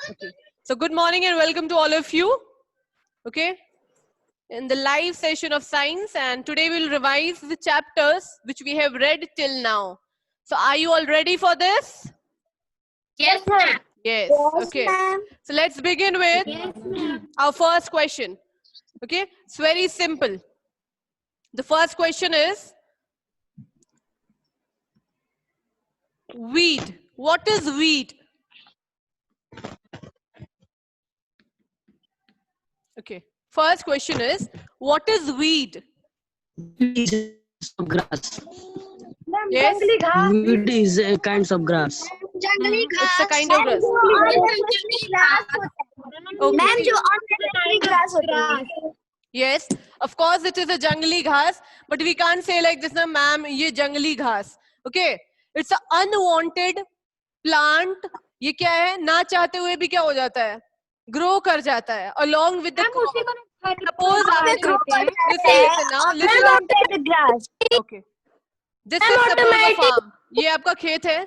Okay. So good morning and welcome to all of you. Okay. In the live session of science, and today we'll revise the chapters which we have read till now. So are you all ready for this? Yes, ma'am. Yes. Okay. So let's begin with our first question. Okay. It's very simple. The first question is weed. What is weed? Okay. First question is what is weed? Weed is of grass. Yes. Weed is a kind of grass. It's a kind of grass. Okay. Ma'am जो जंगली घास होता है Yes, of course it is a jungly घास, but we can't say like this, na ma'am, ये जंगली घास. Okay, it's a unwanted plant. ये क्या है? ना चाहते हुए भी क्या हो जाता है? Grow कर जाता है. Along with the suppose listen now, listen. grass. Okay, this is suppose a farm. ये आपका खेत है.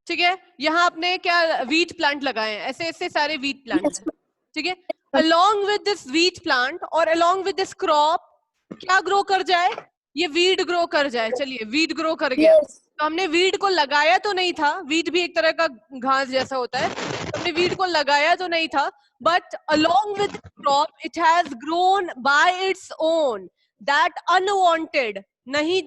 ठीक है, यहाँ आपने क्या वीट प्लांट लगाए हैं, ऐसे ऐसे सारे वीट प्लांट. ठीक है, along with this wheat plant और along with this crop क्या ग्रो कर जाए? ये वीड ग्रो कर जाए. चलिए, वीड ग्रो कर गया. तो हमने वीड को लगाया तो नहीं था. वीड भी एक तरह का घास जैसा होता है. तो हमने वीड को लगाया तो नहीं था, but along with crop it has grown by its own. That unwanted, नहीं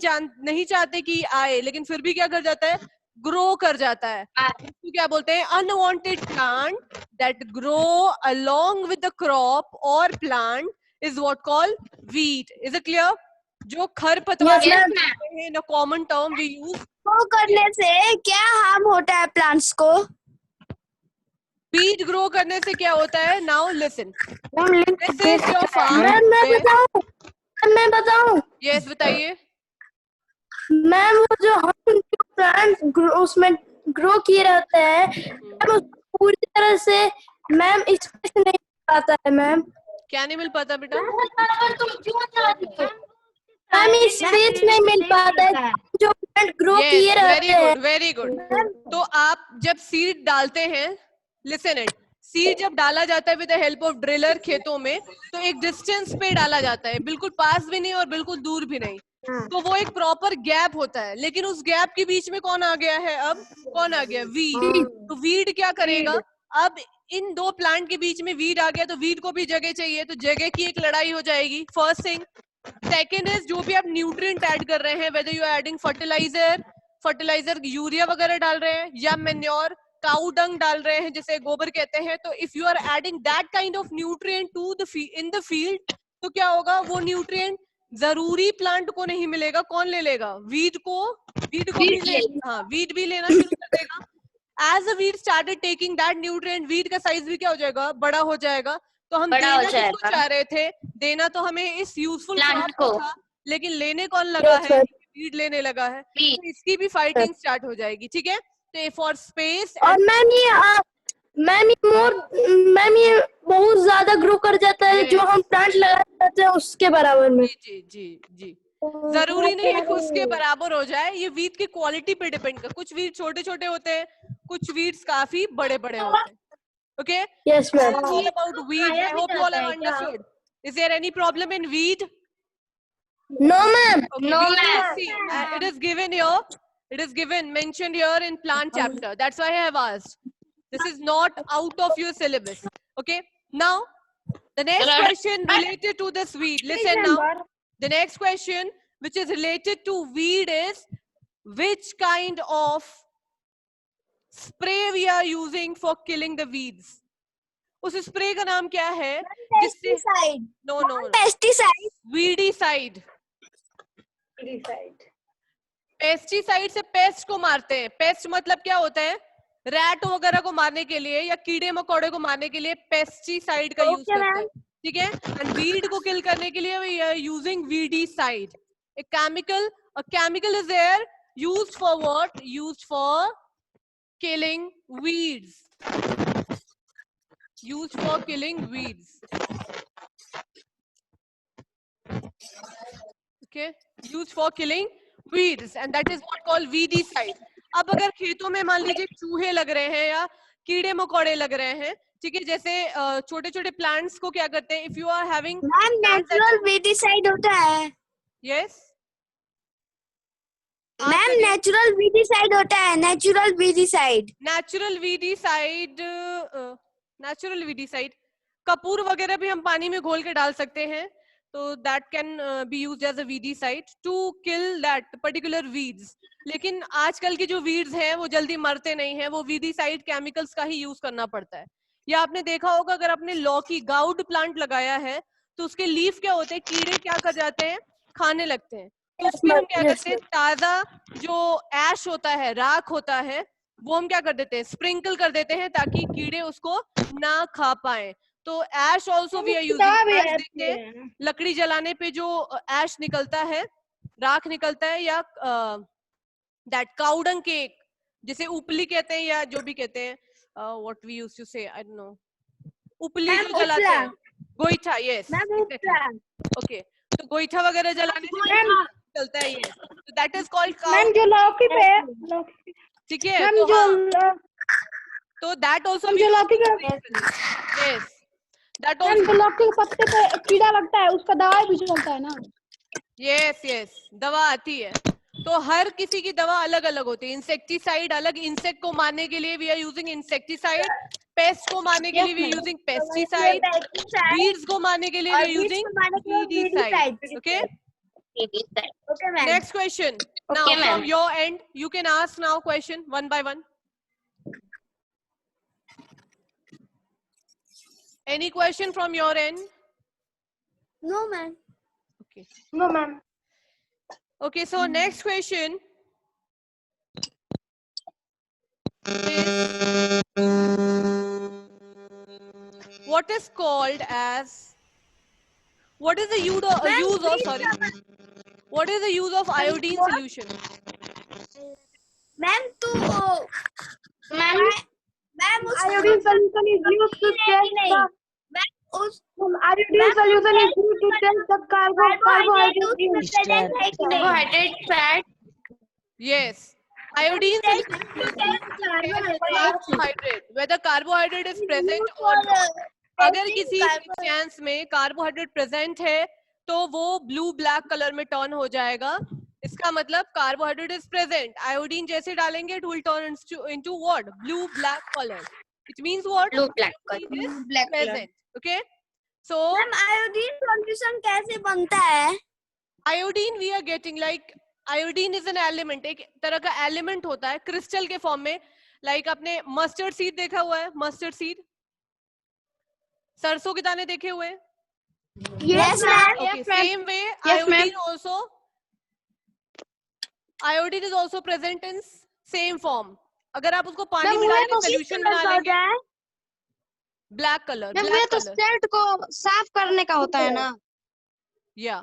चाहते कि आए, लेकिन फिर भी क्या कर जाता है? ग्रो कर जाता है. तो क्या बोलते हैं? Unwanted plant that grow along with the crop or plant is what called weed. Is it clear? जो खरपतवार हैं, in a common term we use. वो करने से क्या हार्म होता है प्लांट्स को? Weed grow करने से क्या होता है? Now listen. This is your farm. मैं बताऊं? Yes, बताइए. मैम वो जो हम प्लांट उसमें ग्रो किए रहते हैं, मैम पूरी तरह से मैम स्पेस नहीं मिल पाता है. मैम क्या नहीं मिल पाता बेटा? मैम स्पेस नहीं मिल पाता है जो प्लांट ग्रो किए रहते हैं. Very good. तो आप जब सीड डालते हैं, लिसन इट, सीड जब डाला जाता है with the help of driller खेतों में, तो एक डिस्टेंस पे डाला जाता है, बिल्कुल पास भी नहीं और बिल्कुल दूर भी नहीं. तो वो एक प्रॉपर गैप होता है. लेकिन उस गैप के बीच में कौन आ गया है? अब कौन आ गया? वीड. तो वीड क्या करेगा? अब इन दो प्लांट के बीच में वीड आ गया, तो वीड को भी जगह चाहिए, तो जगह की एक लड़ाई हो जाएगी. First thing. सेकेंड इज जो भी आप न्यूट्रिएंट ऐड कर रहे हैं, whether you are adding fertiliser urea वगैरह डाल रहे हैं या मेन्योर काउ डंग डाल रहे हैं जिसे गोबर कहते हैं, तो if you are adding that kind of nutrient to the in the field, तो क्या होगा? वो न्यूट्रिएंट जरूरी प्लांट को नहीं मिलेगा. कौन ले लेगा? वीड को वीड भी लेना शुरू कर देगा. As a weed started taking that nutrient, weed का साइज भी क्या हो जाएगा? बड़ा हो जाएगा. तो हम देना किसको चाह रहे थे? देना तो हमें इस यूजफुल प्लांट को था, लेकिन लेने कौन लगा है? वीड लेने लगा है. तो इसकी भी फाइटिंग स्टार्ट हो जाएगी. ठीक है, तो फॉर स्पेस. और मैम ये बहुत ज्यादा ग्रो कर जाता है जो हम प्लांट लगाते हैं उसके बराबर में. जी जी जी, जरूरी नहीं है कि उसके बराबर हो जाए. ये वीट की क्वालिटी पे डिपेंड कर. कुछ वीट छोटे छोटे होते हैं, कुछ वीट्स काफी बड़े बड़े होते हैं. Okay? Yes, ma'am. All about weed. I hope you all have understood. Is there any problem in weed? No, ma'am. Okay, no, ma'am. See, it is given here. It is mentioned here in plant chapter. That's why I have asked. This is not out of your syllabus. Okay? Now, the next question related to this weed. Listen now. The next question which is related to weed is which kind of spray we are using for killing the weeds. उस spray का नाम क्या है? Pesticide. No. Pesticide. Weedicide. Pesticide से paste को मारते हैं. Paste मतलब क्या होता है? रैट वगैरह को मारने के लिए या कीड़े मकोड़े को मारने के लिए पेस्टिसाइड का यूज करते हैं. ठीक है, एंड वीड को किल करने के लिए we are using weedicide. A chemical is there used for what? Used for killing weeds. Used for killing weeds. Okay, used for killing weeds, and that is what called weedicide. अब अगर खेतों में मान लीजिए चूहे लग रहे हैं या कीड़े मकोड़े लग रहे हैं, ठीक है, जैसे छोटे छोटे प्लांट्स को क्या करते हैं, if you are having ma'am natural weedicide होता है। यस मैम नेचुरल वीडिसाइड होता है, नेचुरल वीडिसाइड। नेचुरल वीडिसाइड कपूर वगैरह भी हम पानी में घोल के डाल सकते हैं, तो that can be used as a weedicide to kill that particular weeds. लेकिन आजकल की जो वीड्स हैं वो जल्दी मरते नहीं हैं, वो वीडिसाइड केमिकल्स का ही यूज करना पड़ता है। या आपने देखा होगा अगर आपने लौकी गाउड प्लांट लगाया है तो उसके लीफ क्या होते हैं, कीड़े क्या कर जाते हैं, खाने लगते हैं। तो उसमें हम क्या करते हैं, ताजा जो ऐश होता है, राख होता है, वो हम क्या कर देते हैं, स्प्रिंकल कर देते हैं ताकि कीड़े उसको ना खा पाए। तो ऐश ऑल्सो वी आर यूजिंग। देखते हैं लकड़ी जलाने पे जो ऐश निकलता है, राख निकलता है, या दैट काउडंग केक जिसे उपली कहते हैं या जो भी कहते हैं, व्हाट वी यूज्ड टू से, आई डोंट नो, उपली जो जलाते हैं, गोईठा, यस ओके, तो गोईठा वगैरह जलाने से निकलता है ये, तो दैट इज कॉल्ड मैम जो लौकी पे, ठीक है, मैम जो तो दैट आल्सो जो लौकी का, यस दैट मैम जो लौकी के पत्ते पे कीड़ा लगता है उसका दवाई भी चलता है ना। यस यस दवा आती है, तो हर किसी की दवा अलग अलग होती है। इंसेक्टिसाइड अलग, इंसेक्ट को मारने के लिए we are using insecticide, pest को मारने के लिए we are using pesticide, weeds को मारने के लिए we are using weedicide. Okay, next question. Now from your end you can ask now question one by one. Any question from your end? No ma'am. Okay. No ma'am. Okay, so next question is what is called as, what is the use of sorry, what is the use of iodine solution? Ma'am तो ma'am iodine solution is used to test the iodine solution is used to test the carbohydrate fat. Yes, iodine carbohydrate, whether carbohydrate is present or not. अगर किसी substance में carbohydrate present है तो वो blue black colour में turn हो जाएगा, इसका मतलब कार्बोहाइड्रेट इज प्रेजेंट। आयोडीन जैसे डालेंगे it will turn into what, blue black colour, it means what, blue black present. Okay, so ma'am iodine solution कैसे बनता है? Iodine we are getting like, iodine is an element, एक तरह का element होता है क्रिस्टल के फॉर्म में। लाइक आपने मस्टर्ड सीड देखा हुआ है, मस्टर्ड सीड, सरसों के दाने देखे हुए हैं? Yes ma'am. Okay, same way iodine also, iodine is also present in same form. अगर आप उसको पानी में डाल के सोल्यूशन बना लेंगे, ब्लैक कलर, ब्लैक तो कलर सेट को साफ करने का होता है ना। या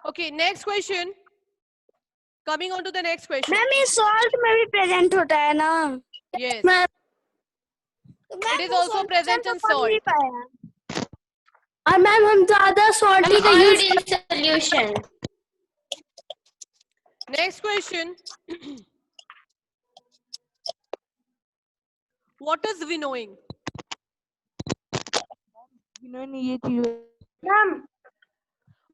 okay, next question, coming on to the next question. Ma'am ये सॉल्ट में भी प्रेजेंट होता है ना? Yes, it is also present in salt. और मैम हम ज्यादा सॉल्ट का use solution. Next question, what is winnowing? Winnowing ये चीज ma'am,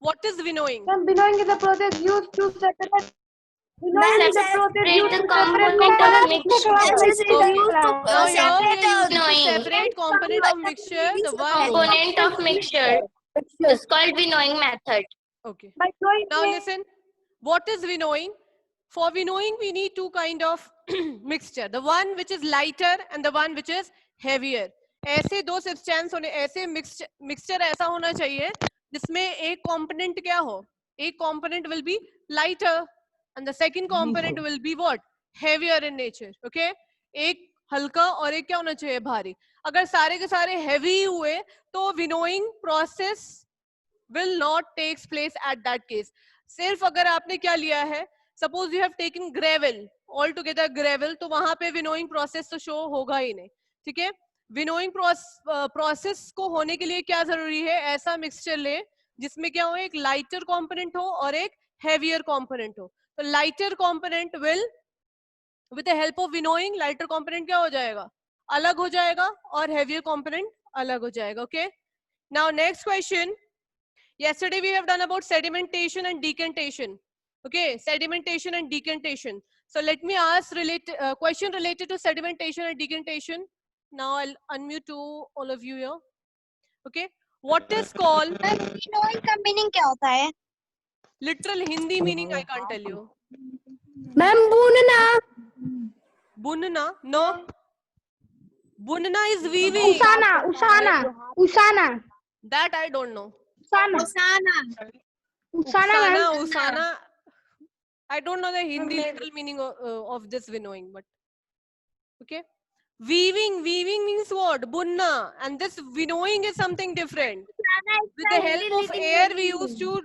what is winnowing? Winnowing is the process used to separate, winnowing is the process used to separate component of mixture, the one Component of mixture is called winnowing method. okay. Now listen, what is winnowing? For winnowing we need two kind of mixture, the one which is lighter and the one which is heavier. ऐसे दो substance होने, ऐसे mixture ऐसा होना चाहिए जिसमें एक component क्या हो, एक component will be lighter and the second component will be what, heavier in nature. Okay, एक हल्का और एक क्या होना चाहिए, भारी। अगर सारे के सारे हेवी हुए तो winnowing process will not takes place at that case. सिर्फ अगर आपने क्या लिया है, suppose you have taken gravel, all together gravel, तो वहां पे विनोइंग प्रोसेस तो शो होगा ही नहीं। ठीक है, विनोइंग प्रोसेस को होने के लिए क्या जरूरी है, ऐसा मिक्सचर ले जिसमें क्या हो, एक लाइटर कंपोनेंट हो और एक हेवियर कंपोनेंट हो। तो lighter component will with the help of winnowing lighter component क्या हो जाएगा, अलग हो जाएगा, और हेवियर कंपोनेंट अलग हो जाएगा. Okay, now next question. Yesterday we have done about sedimentation and decantation. Okay, sedimentation and decantation. So let me ask question related to sedimentation and decantation. Now I'll unmute to all of you here. Okay, what is called winnowing का meaning क्या होता है? literal Hindi meaning? I can't tell you. Ma'am बुनना. Bunna? No. Bunna is weaving. उसाना. That I don't know. Usana. I don't know the Hindi literal meaning of this winnowing, but okay. Weaving means what? Bunna. And this winnowing is something different. With the help of air, we used to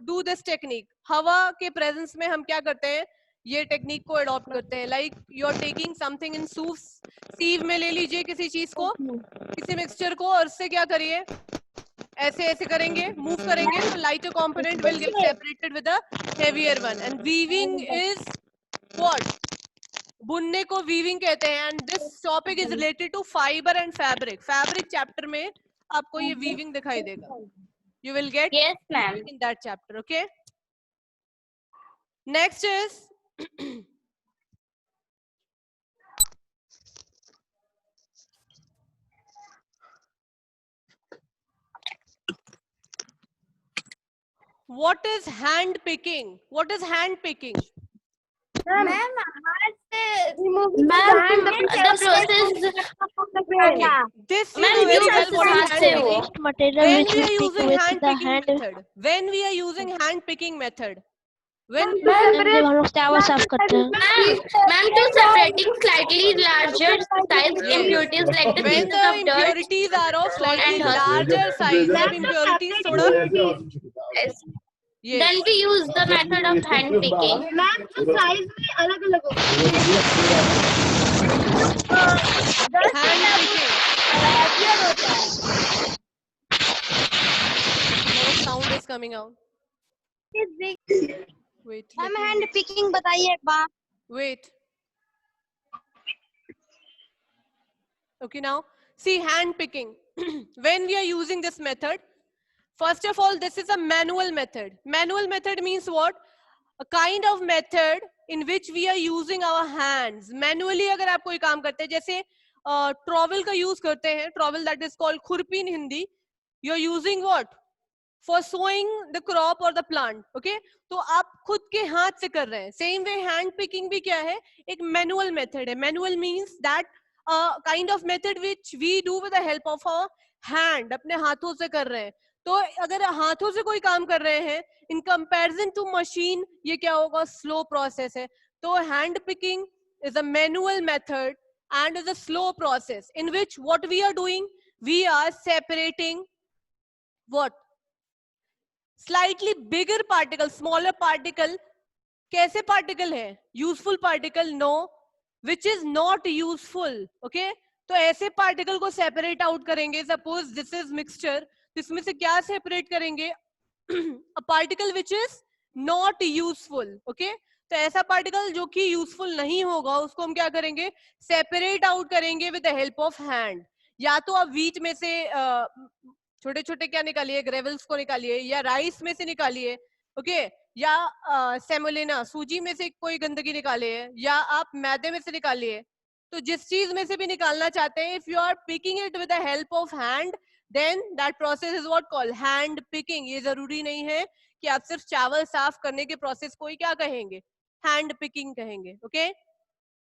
do this technique. हवा के presence में हम क्या करते हैं, ये technique को adopt करते हैं. Like you are taking something in soup, sieve में ले लीजिए किसी चीज को, किसी मिक्सचर को, और उससे क्या करिए, ऐसे ऐसे करेंगे, मूव करेंगे, तो lighter component will get separated with a heavier one. And weaving is what? बुनने को वीविंग कहते हैं. And this topic is related to fibre and fabric. Fabric chapter में आपको ये वीविंग दिखाई देगा. You will get Yes, ma'am. in that chapter. Okay, next is what is hand picking? What is hand picking? Ma'am हाथ से The process, This you Ma'am, know very you well what is must hand say picking. वो. material When which we we are pick using with hand the picking hand method, when we are using hand picking method, when and जब हम लोग तवा साफ करते हैं, ma'am, to separating slightly larger size impurities like the when pieces the of dirt. impurities are of slightly and husk. larger size, जब impurities थोड़ा, Yes. yes, Then we use the method of hand picking. Ma'am तो size भी अलग अलग होता hand picking. A lot of sound is coming out. है. Wait, ma'am hand picking बताइए एक बार. wait. Okay, now see hand picking. When we are using this method, first of all, this is a manual method. Manual method means what? A kind of method in which we are using our hands. Manually अगर आप कोई काम करते हैं, जैसे trowel का use करते हैं, ट्रॉवल that is called खुरपी in Hindi. You are using what? For sowing the crop or the plant. Okay? तो आप खुद के हाथ से कर रहे हैं. Same way hand picking भी क्या है? एक manual method है. Manual means that kind of method which we do with the help of our hand. अपने हाथों से कर रहे हैं. तो अगर हाथों से कोई काम कर रहे हैं, in comparison to machine, ये क्या होगा? Slow process है. तो hand picking is a manual method and is a slow process in which what we are doing, we are separating what? Slightly bigger particle, smaller particle. कैसे particle है? Useful particle? No. Which is not useful. Okay? तो ऐसे particle को separate out करेंगे. Suppose this is mixture. तो इसमें से क्या separate करेंगे? A particle which is not useful. Okay? तो ऐसा particle जो कि useful नहीं होगा, उसको हम क्या करेंगे? Separate out करेंगे with the help of hand. या तो आप wheat में से छोटे छोटे क्या निकालिए, ग्रेवल्स को निकालिए, या राइस में से निकालिए, ओके, या सेमोलिना सूजी में से कोई गंदगी निकालिए, या आप मैदे में से निकालिए. तो जिस चीज में से भी निकालना चाहते हैं, if you are picking it with the help of hand, then that process is what called hand picking. ये जरूरी नहीं है कि आप सिर्फ चावल साफ करने के प्रोसेस को ही क्या कहेंगे? हैंड पिकिंग कहेंगे. Okay,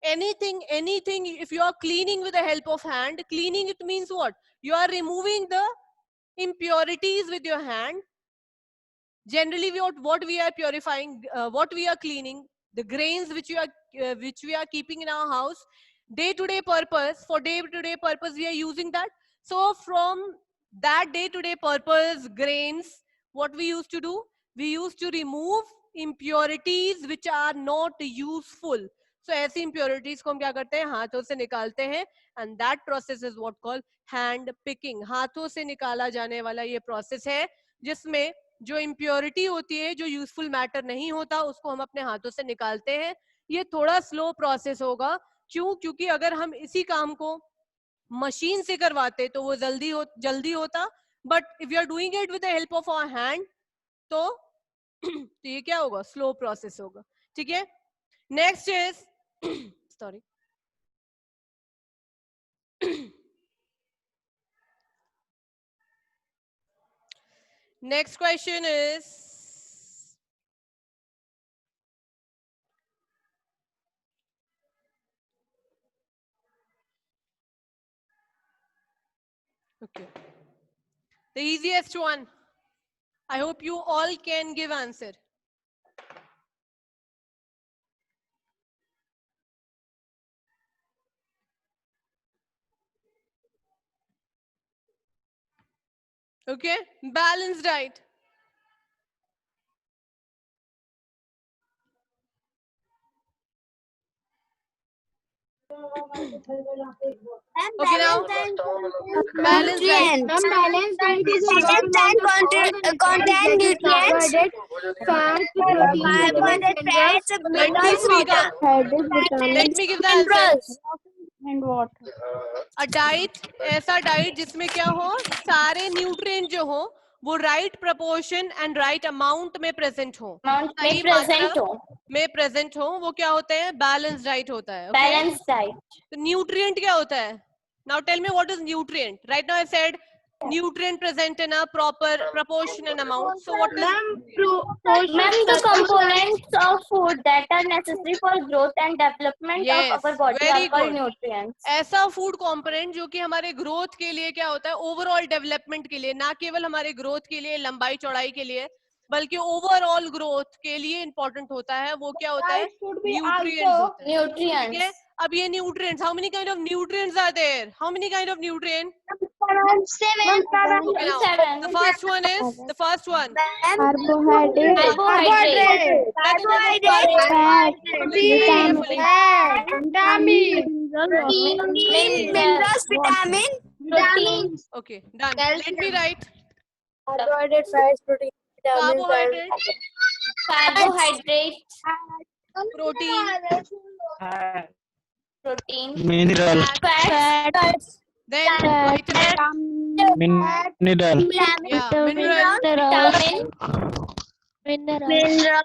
anything if you are cleaning with the help of hand, cleaning it means what? You are removing the impurities with your hand. Generally what we are purifying, what we are cleaning, the grains which we are keeping in our house, day to day purpose, for day to day purpose we are using that. So from that day to day purpose grains, what we used to do, we used to remove impurities which are not useful. So ऐसी impurities को हम क्या करते हैं? हाथों से निकालते हैं. And that process is what called hand picking. हाथों से निकाला जाने वाला ये process है जिसमें जो impurity होती है, जो useful matter नहीं होता, उसको हम अपने हाथों से निकालते हैं. ये थोड़ा स्लो प्रोसेस होगा। क्यों? क्योंकि अगर हम इसी काम को मशीन से करवाते तो वो जल्दी होता, but if you are doing it with the help of our hand तो तो ये क्या होगा? स्लो प्रोसेस होगा। ठीक है, next is sorry next question is okay, the easiest one. I hope you all can give answer. Okay, balanced diet. Okay, now balanced diet. Balanced diet is contain nutrients, fats, carbohydrates, fats, Let me speak up. Let me give the answer. And water. A diet, ऐसा diet जिसमें क्या हो, सारे nutrient जो हो वो right proportion and right amount में present हो, सही मात्रा में प्रेजेंट हो, वो क्या होता है? बैलेंस डाइट होता है। Balanced diet. तो न्यूट्रिएंट क्या होता है? Now tell me what is nutrient. Right now I said nutrient present in a proper proportion and amount. So what is Ma'am, the components of food that are necessary for growth and development Yes, of our body very are called good. nutrients. ऐसा food component जो कि हमारे growth के लिए क्या होता है? Overall development के लिए, ना केवल हमारे ग्रोथ के लिए, लंबाई चौड़ाई के लिए, बल्कि ओवरऑल ग्रोथ के लिए इंपॉर्टेंट होता है। वो क्या होता है? न्यूट्रिएंट्स होता है। ठीक है, Nutrients. अब ये nutrients, how many kind of nutrients are there? How many kind of nutrient? seven. Okay, now Seven. the first one is the first one. Carbohydrate. Carbohydrate. Minerals, vitamin, Protein. Okay, done. Let me write Carbohydrate, fats, protein, vitamins, carbohydrate, Carbohydrate. protein, Mineral. Fats. then vitamin, Mineral. yeah, mineral, Mineral.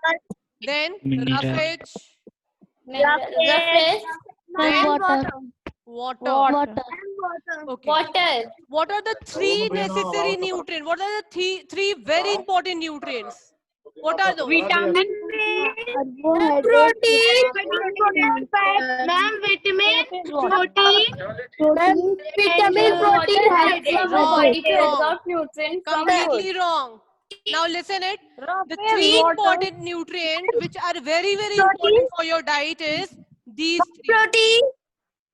then Mineral. roughage, Roughage. then Water. water. Okay. Water. What are the three necessary nutrients? What are the three very important nutrients? What are those? protein, ma'am, vitamin, protein, Body to absorb nutrients from food. Completely wrong. Now listen it. The three important nutrients which are very important for your diet is these three. protein,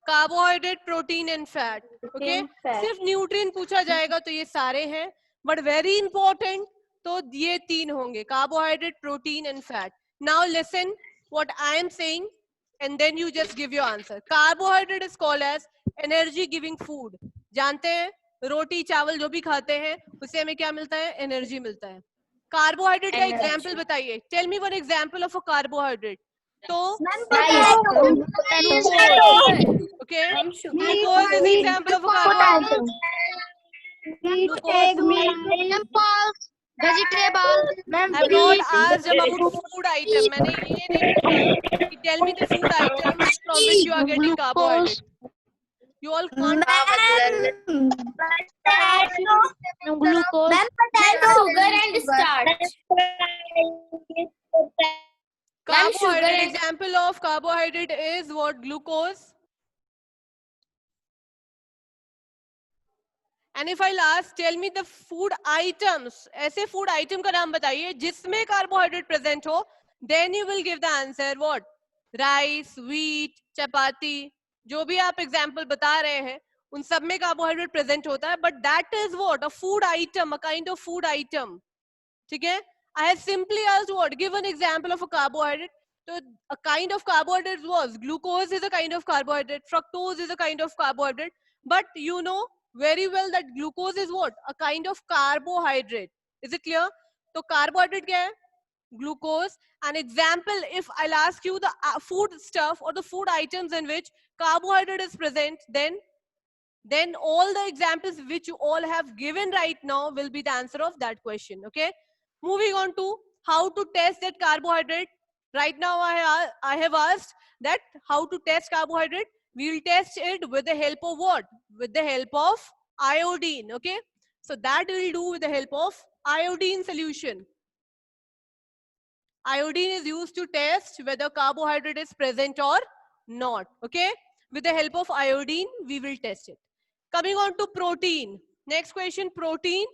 carbohydrate, protein and fat. Okay, सिर्फ nutrient पूछा जाएगा तो ये सारे हैं, but very important तो ये तीन होंगे, carbohydrate, protein and fat. Now listen what I am saying and then you just give your answer. Carbohydrate is called as energy giving food. जानते हैं रोटी चावल जो भी खाते हैं उससे हमें क्या मिलता है? एनर्जी मिलता है। कार्बोहाइड्रेट का एग्जाम्पल बताइए। Tell me one example of a carbohydrate. तो okay, glucose is example of a carbohydrate. vegetable, I've not asked about food item. मैंने ये नहीं पूछा कि tell me the food item from which you are getting carbohydrate. You all can't. Glucose. Sugar and starch. Carbohydrate example of carbohydrate is what? Glucose. And if I'll ask, tell me the food items. ऐसे food item का नाम बताइए जिसमें carbohydrate present हो. Then you will give the answer what? Rice, wheat, chapati. जो भी आप example बता रहे हैं उन सब में carbohydrate present होता है. But that is what? A food item, a kind of food item. ठीक है? I have simply asked what? Give an example of a carbohydrate. So a kind of carbohydrate was glucose is a kind of carbohydrate. Fructose is a kind of carbohydrate. But you know very well that glucose is what? A kind of carbohydrate. Is it clear? तो carbohydrate क्या है? glucose. An example, if I'll ask you the food stuff or the food items in which carbohydrate is present, then all the examples which you all have given right now will be the answer of that question. Okay, moving on to how to test that carbohydrate. Right now I have asked that how to test carbohydrate. We will test it with the help of what? With the help of iodine. Okay, so that we'll do with the help of iodine solution. Iodine is used to test whether carbohydrate is present or not. Okay, with the help of iodine we will test it. Coming on to protein. Next question, protein.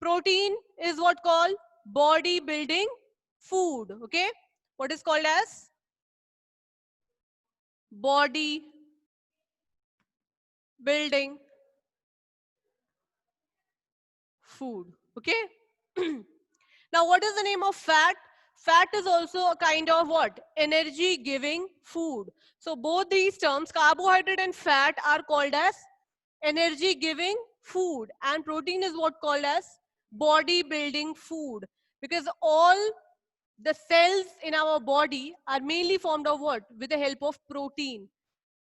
Protein is what called body building food. Okay, what is called as body building food. Okay. Now what is the name of fat? Fat is also a kind of what? Energy giving food. So both these terms, carbohydrate and fat, are called as energy giving food, and protein is what called as body building food, because all the cells in our body are mainly formed of what? With the help of protein.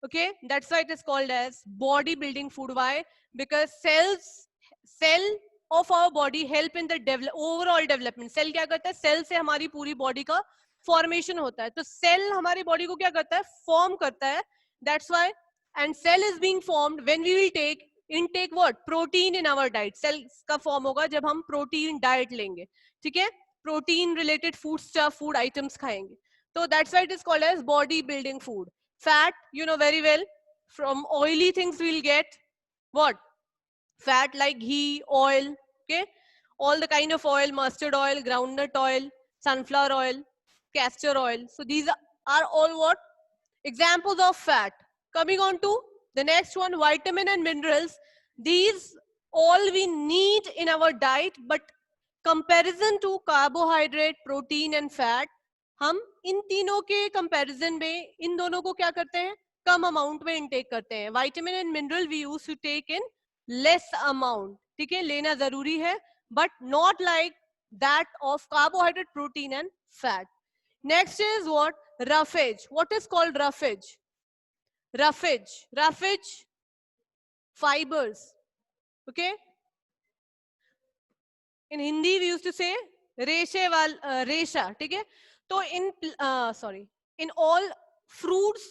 Okay, that's why it is called as body building food. Why? Because cell of our body help in the overall development. Cell क्या करता है? Cell से हमारी पूरी body का formation होता है. तो cell हमारी body को क्या करता है? Form करता है. That's why, and cell is being formed when we will intake what? Protein in our diet. Cells का form होगा जब हम protein diet लेंगे. ठीक है? Protein related food stuff, food items खाएंगे. So that's why it is called as body building food. Fat, you know very well, from oily things we'll get what? Fat like ghee, oil, okay? All the kind of oil, mustard oil, groundnut oil, sunflower oil, castor oil. So these are all what? Examples of fat. Coming on to the next one, vitamin and minerals. These all we need in our diet, but comparison to carbohydrate, protein and fat, हम इन तीनों के comparison में इन दोनों को क्या करते हैं? कम amount में इनटेक करते हैं. Vitamin and mineral we use to take in less amount. ठीक है, लेना जरूरी है, but not like that of carbohydrate, protein and fat. Next is what? roughage. What is called roughage? Roughage fibers. Okay, in Hindi we used to say रेशे रेशा. ठीक है, तो in all fruits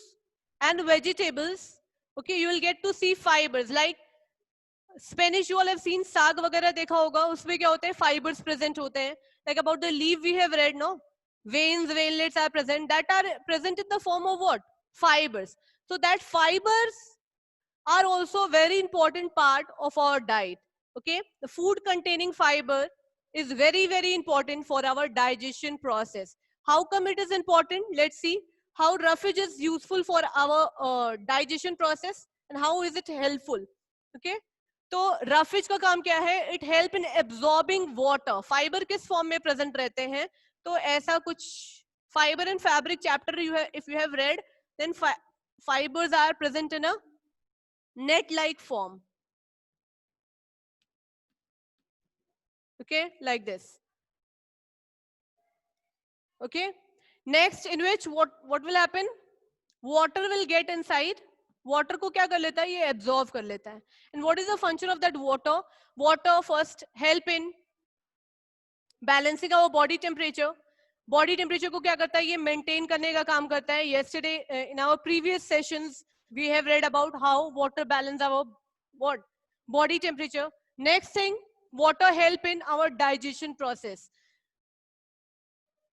and vegetables, okay, you will get to see fibers. Like Spanish, you all have seen साग वगैरह देखा होगा, उसमें क्या होते हैं? Fibers present होते हैं. Like about the leaf we have read, no? Veins, veinlets are present. That are present in the form of what? Fibers. So that fibers are also a very important part of our diet. Okay, the food containing fiber is very, very important for our digestion process. How come it is important? Let's see how roughage is useful for our digestion process and how is it helpful. Okay, तो roughage का काम क्या है? It help in absorbing water. Fiber किस form में present रहते हैं? तो ऐसा कुछ fiber and fabric chapter if you have read, then fibers are present in a net-like form. Okay, like this. Okay, next, in which what will happen? Water will get inside. Water को क्या कर लेता है? ये absorb कर लेता है. And what is the function of that water? Water first help in balancing our body temperature. Body temperature को क्या करता है? ये maintain करने का काम करता है. Yesterday in our previous sessions we have read about how water balance our what? Body temperature. Next thing, water help in our digestion process.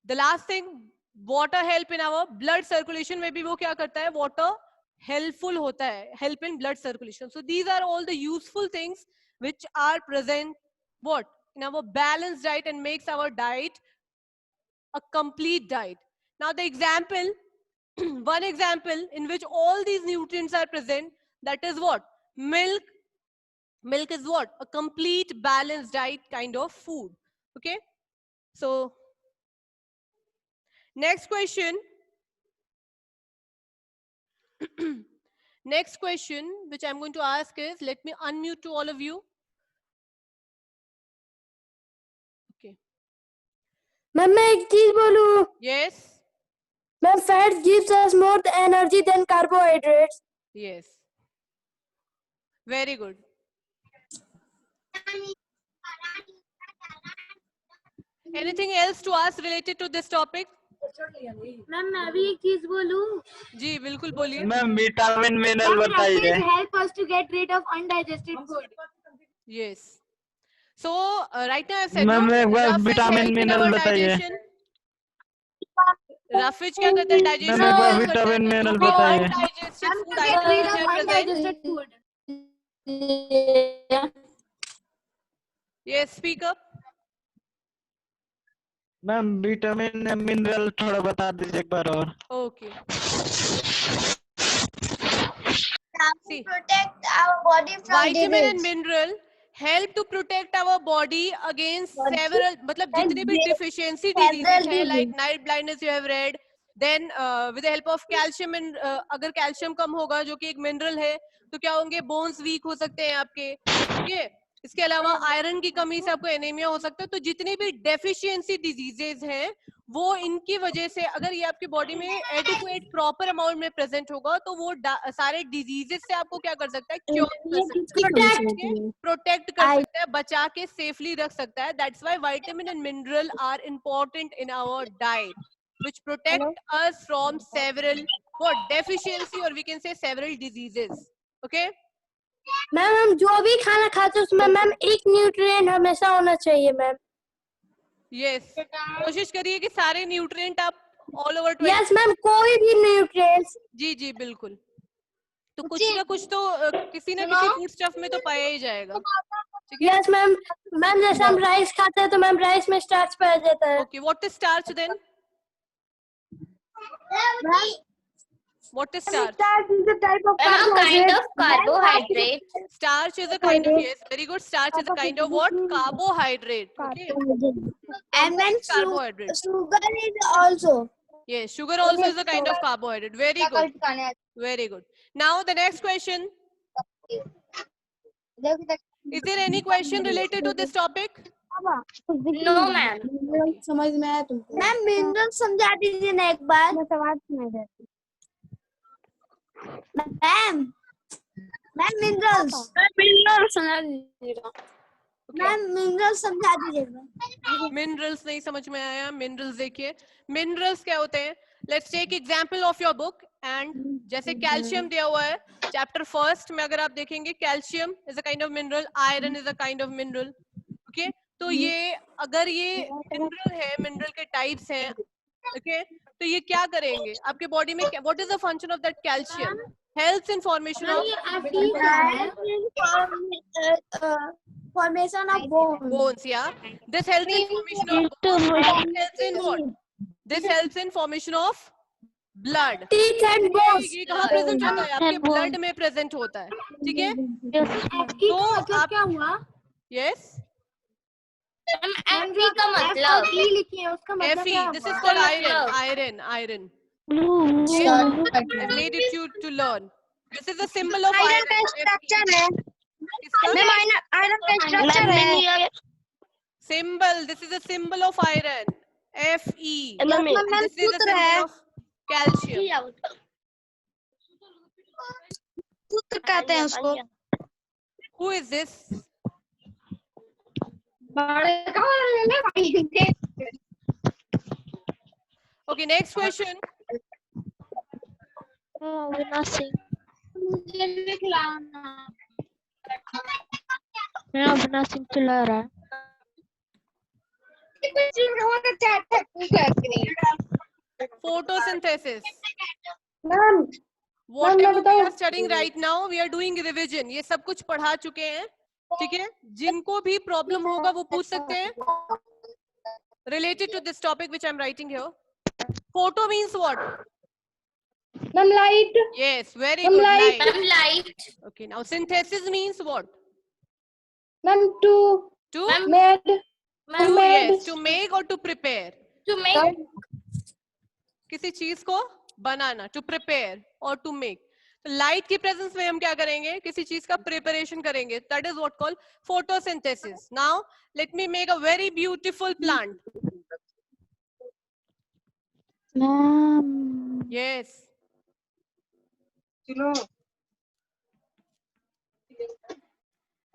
The last thing, water help in our blood circulation. में भी वो क्या करता है? Water helpful होता है, help in blood circulation. So these are all the useful things which are present what? In our balanced diet and makes our diet a complete diet. Now the example, one example in which all these nutrients are present, that is what? Milk. Milk is what? A complete balanced diet kind of food. Okay, so next question. Next question which I'm going to ask is, let me unmute to all of you. Okay, ma'am मैं एक चीज बोलूं, Yes, ma'am fat gives us more energy than carbohydrates. yes, very good. Anything else to ask related to this topic? Ma'am मैं भी एक चीज बोलूं, जी बिल्कुल बोलिए. मैम विटामिन मिनरल बताइए। help us to get rid of undigested food. Yes. So right now I've said ma'am no. एक बार Roughage vitamin help in mineral our बताइए। digestion. Roughage क्या करता है? Digestion मैम एक बार help करता है. विटामिन तो मिनरल जो भी बताइए। undigested food Get rid items of are present. undigested food. Yes, speak up. Ma'am vitamin mineral थोड़ा बता दीजिए एक बार और। Okay. See, Protect our body from vitamin and mineral help to protect our body against several, मतलब जितने भी deficiency diseases हैं, like night blindness you have read, then with the help of calcium and अगर calcium कम होगा जो कि एक mineral है, तो क्या होंगे? bones weak हो सकते हैं आपके, ठीक है? इसके अलावा आयरन की कमी से आपको एनीमिया हो सकता है. तो जितनी भी डेफिशिएंसी डिजीजेज हैं वो इनकी वजह से, अगर ये आपकी बॉडी में एडिक्वेट प्रॉपर अमाउंट में प्रेजेंट होगा तो वो सारे डिजीजेस से आपको क्या कर सकता है? क्योर कर सकता है, प्रोटेक्ट कर सकता है, बचा के सेफली रख सकता है. That's why vitamin and mineral are important in our diet which protect us from several deficiency or we can say several diseases. Okay? Ma'am हम जो भी खाना खाते हैं उसमें मैम एक न्यूट्रिएंट हमेशा होना चाहिए मैम. Yes. कोशिश करिए कि सारे न्यूट्रिएंट आप ऑल ओवर 20. यस मैम कोई भी न्यूट्रिएंट्स. जी जी बिल्कुल. तो कुछ ना कुछ तो किसी ना किसी फूड स्टफ में तो पाया ही जाएगा. ठीक है? Yes ma'am. मैम जैसे हम राइस खाते हैं तो मैम राइस में स्टार्च पाया जाता है. Okay. What is starch then? What is starch? Starch is a type of Kind of carbohydrate. Starch is a kind of, yes, very good. Starch is a kind of what? Carbohydrate. Okay. And then Carbohydrate. sugar is also. Yes, sugar also is a kind of carbohydrate. Very good. Very good. Now the next question. Is there any question related to this topic? No, ma'am. समझ में आया तुमको? Ma'am mineral समझा दीजिए ना एक बार. Ma'am minerals. Ma'am mineral समझा दीजिएगा. मिनरल्स नहीं समझ में आया. मिनरल्स देखिए, मिनरल्स क्या होते हैं? Let's take example of your book. And जैसे कैल्शियम दिया हुआ है चैप्टर फर्स्ट में, अगर आप देखेंगे calcium is a kind of mineral, iron is a kind of mineral. Okay, तो ये अगर ये मिनरल है, मिनरल के टाइप्स हैं, ओके, तो ये क्या करेंगे आपके बॉडी में? What is the function of that calcium? Helps in formation of formation of bone. bones. Yeah, this helps in formation of bones. Helps in what? This helps in formation of blood. Teeth and bones. ये कहाँ present होता है? आपके blood में present होता है. ठीक है, तो आप क्या हुआ? यस, Fe का मतलब. E लिखिए, उसका मतलब Fe. क्या This is हुआ? called iron. Iron. I've made it you to learn. This is a symbol of iron. Structure है. किसका? मैम आयरन का स्ट्रक्चर है. Symbol. This is a symbol of iron. Fe. Ma'am This is a सूत्र है. symbol of calcium. सूत्र कहते हैं उसको. Who is this? Okay, next question. Avinash Singh चला रहा है. Photosynthesis. Ma'am Whatever we are studying right now, we are doing revision. ये सब कुछ पढ़ा चुके हैं. ठीक है, जिनको भी प्रॉब्लम होगा वो पूछ सकते हैं related to this topic which I'm writing here. Photo means what? Ma'am light. Yes, very good. Light. Light. Okay, now synthesis means what? Ma'am to To made. to, yes, to make or to prepare. To make. किसी चीज को बनाना, to prepare or to make. तो light की presence में हम क्या करेंगे? किसी चीज का प्रिपरेशन करेंगे. That is what called photosynthesis. Now let me make a very beautiful plant. Ma'am. Yes.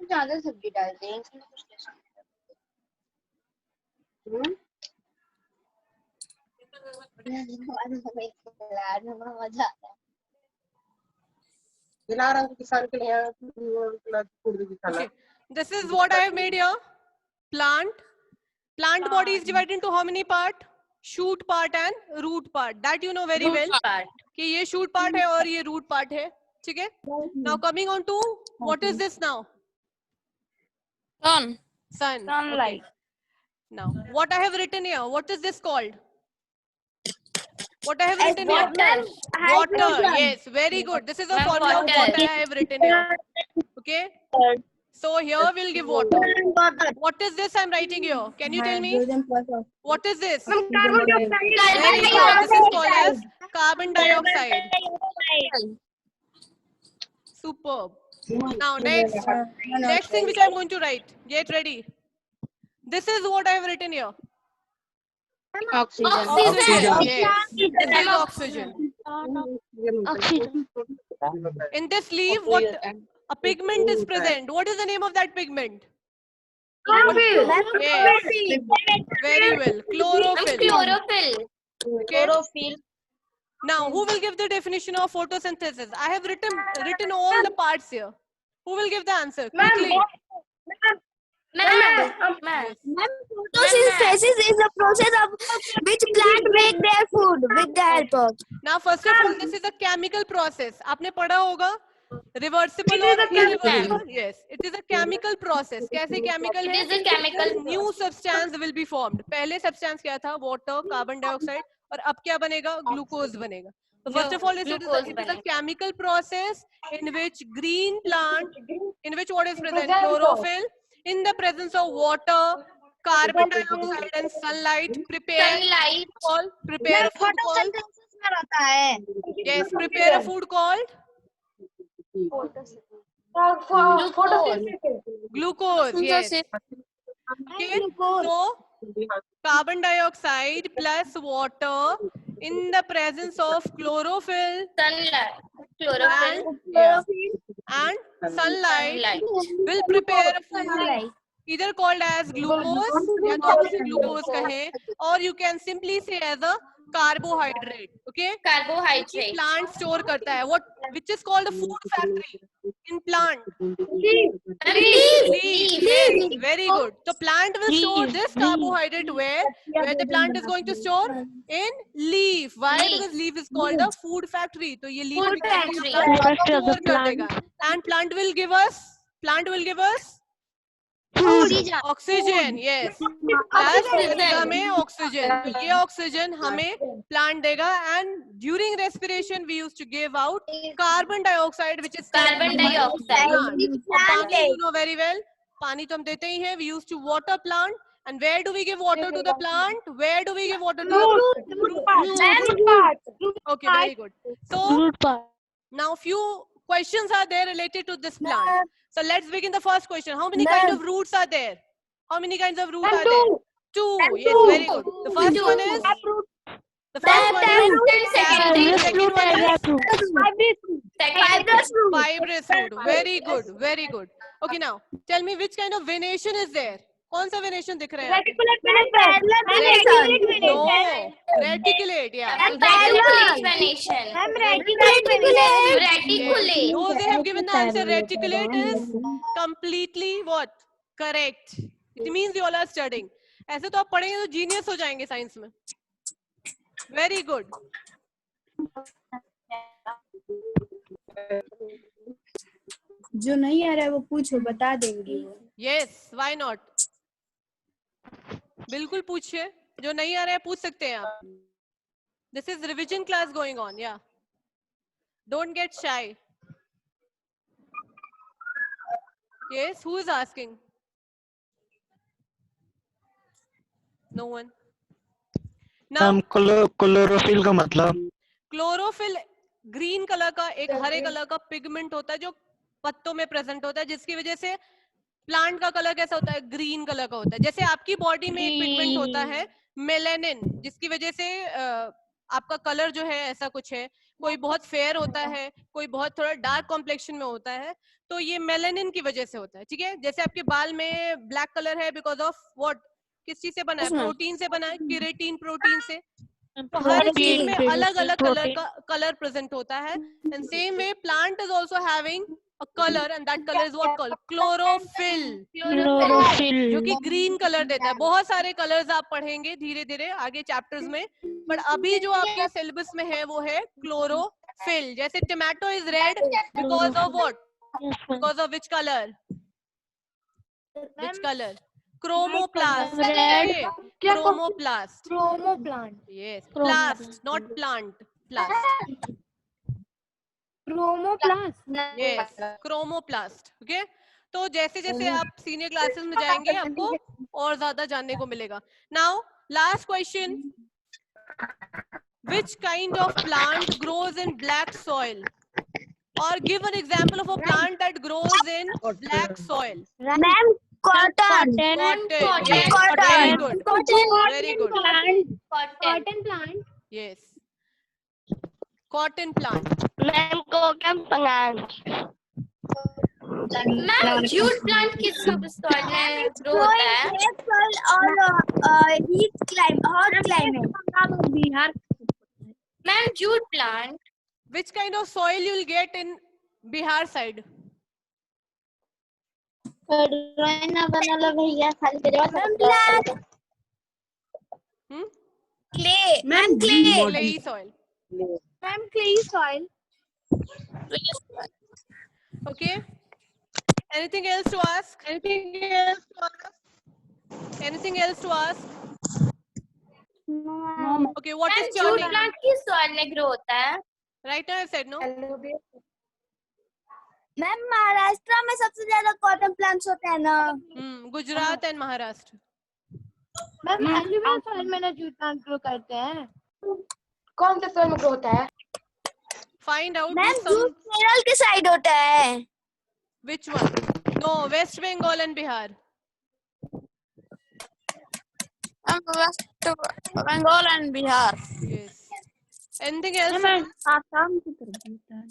ज्यादा सब्जी डालते हैं इसमें कुछ नहीं मजा आता है। Okay. This is what I have made here. Plant. Plant body is divided into how many part? Shoot part and root part. That you know very well. कि ये shoot part है और ये root part है. ठीक है? Now coming on to what is this now? Sun. Sun. Sunlight. Okay. Now what I have written here? What is this called? What I have written here? Water. Yes, very good. This is a formula of water I have written here. Okay. So here we'll give water. What is this I'm writing here? Can you tell me? What is this? Very good. This is called as carbon dioxide. Superb. Now next thing which I'm going to write. Get ready. This is what I have written here. Oxygen. Oxygen. Yes. This is oxygen. Oxygen. In this leaf, what a pigment is present. What is the name of that pigment? Yes. Very well. Chlorophyll. Okay. Now, who will give the definition of photosynthesis? I have written all the parts here. Who will give the answer? Quickly. Photosynthesis is the process of which plant make their food with the help of. Now, first of all, this is a chemical process. आपने पढ़ा होगा? Reversible or irreversible? Yes, it is a chemical process. कैसे chemical है? It is a chemical New substance will be formed. पहले substance क्या था? Water, carbon dioxide. और अब क्या बनेगा? Glucose बनेगा. So first of all, it is a chemical process in which green plant, in which what is present? Chlorophyll. In the presence of water, carbon dioxide and sunlight, prepare a food called. Yes, prepare a food called glucose. Yes. Okay. So carbon dioxide plus water in the presence of chlorophyll and sunlight will prepare a food either called as glucose या तो आप उसे glucose कहें और you can simply say as a carbohydrate. Okay. Carbohydrate. Plant store करता है which is called a food factory in plant. Leaf. Very good. So plant will store this carbohydrate where the plant is going to store in leaf. Why? Because leaf is called a food factory. So ये leaf Food factory. store कर देगा. And plant will give us oxygen. Yes, में oxygen. तो ये oxygen हमें plant देगा and during respiration we used to give out carbon dioxide which is Carbon dioxide. पानी. You know very well, पानी तो हम देते ही हैं. We used to water plant. And where do we give water to the plant? Where do we give water to the root? Okay, very good. So now few questions are there related to this plant. So let's begin the first question. How many kinds of roots are there? How many kinds of roots are there? 2. Yes, very good. The first one is fibrous root. Very good, very good. Okay, now tell me which kind of venation is there? कौन सा venation दिख रहा है? No, reticulate. Yeah. No, they have given the answer. Reticulate is completely what? Correct. It means you all are studying. ऐसे तो आप पढ़ेंगे तो जीनियस हो जाएंगे साइंस में. Very good. जो नहीं आ रहा है वो पूछो, बता देंगे. Yes, why not? बिल्कुल पूछिए. जो नहीं आ रहा है पूछ सकते हैं आप. This is revision class going on. Yeah. Don't get shy. Yes, who is asking? No one. Now, chlorophyll का मतलब? क्लोरोफिल ग्रीन कलर का एक हरे कलर का पिगमेंट होता है जो पत्तों में प्रेजेंट होता है, जिसकी वजह से प्लांट का कलर कैसा होता है? ग्रीन कलर का होता है. जैसे आपकी बॉडी में एक पिगमेंट होता है मेलेनिन, जिसकी वजह से आपका कलर जो है ऐसा कुछ है, कोई बहुत फेयर होता है, कोई बहुत थोड़ा डार्क कॉम्प्लेक्शन में होता है, तो ये मेलानिन की वजह से होता है, ठीक है। जैसे आपके बाल में ब्लैक कलर है बिकॉज ऑफ व्हाट, किस चीज से बना है, प्रोटीन से बना है, केराटिन प्रोटीन से। तो हर चीज में अलग अलग कलर प्रेजेंट होता है। And same way plant is also having a colour and that colour is what called chlorophyll, जो कि ग्रीन कलर देता है। बहुत सारे कलर्स आप पढ़ेंगे धीरे धीरे आगे चैप्टर्स में, बट अभी जो आपके सिलेबस में है वो है क्लोरोफिल। जैसे tomato is red because of what, because of which colour, which colour, chromoplast, chromoplast, yes, plast not plant, plast, yes, chromoplast, okay। तो जैसे जैसे आप सीनियर क्लासेस में जाएंगे आपको और ज्यादा जानने को मिलेगा। Now last question, which kind of plant grows in black soil, or give an example of a plant that grows in black soil। Ma'am, cotton. Cotton, yes, very good, very good, Cotton plant. yes, cotton plant। Ma'am, cotton plant. Ma'am, jute plant किस soil में grow होता है? और heat climate, hot climate. Ma'am, jute plant. Which kind of soil you will get in Bihar side? Clay. Ma'am, clay. Clay soil, Ma'am, clay soil. okay। Anything else to ask? Anything else to ask? No. Okay, what Ma'am, is your jute name? plant किस soil में grow होता है? Right now I said no। Ma'am, Maharashtra में सबसे ज्यादा cotton plants होते हैं ना। Gujarat and Maharashtra. Ma'am alluvial soil में ना जूट प्लांट ग्रो करते हैं। कौन से सोल में ग्रो होता है? Find out ma'am, some, jute Kerala के साइड होता है। which one? No, West Bengal and Bihar। West Bengal and Bihar. Yes। Anything else? Assam की तरफ होता है।